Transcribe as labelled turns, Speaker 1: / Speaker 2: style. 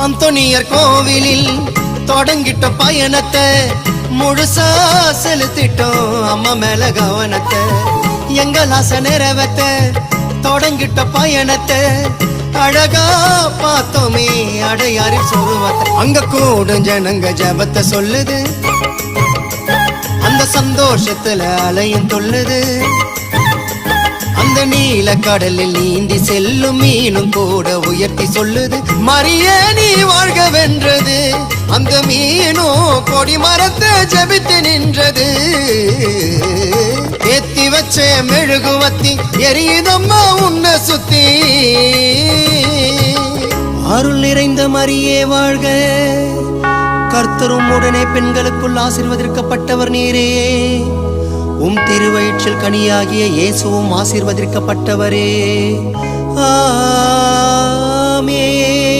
Speaker 1: அந்தோனியர் கோவிலில் தொடங்கிட்ட பயணத்தை முழுசா செலுத்திட்டோம் அம்மா மேல கவனத்தை. எங்கள் ஆசை நிறைவேத்த தொடங்கிட்ட பயணத்தை அழகா பார்த்தோமே அடையாறி சொருவத்தை. அங்க கூடும் ஜனங்க ஜபத்தை சொல்லுது, அந்த சந்தோஷத்துல அலையும் தொல்லுது. அந்த நீல கடலில் நீந்தி செல்லும் மீனும் கூட உயர்த்தி சொல்லுது, மரியே நீ வாழ்க வென்றது. அந்த மீனோ கொடி மரத்தை ஜபித்து நின்றது. ஏத்தி வச்ச மெழுகுவத்தி எரியுதம்மா உன்னை சுத்தி. அருள் நிறைந்த மரியே வாழ்க, கர்த்தரும் உடனே பெண்களுக்குள் ஆசீர்வதிக்கப்பட்டவர் நீரே. உம் திருவயிற்றில் கனியாகிய இயேசுவும் ஆசீர்வதிக்கப்பட்டவரே. ஆமென்.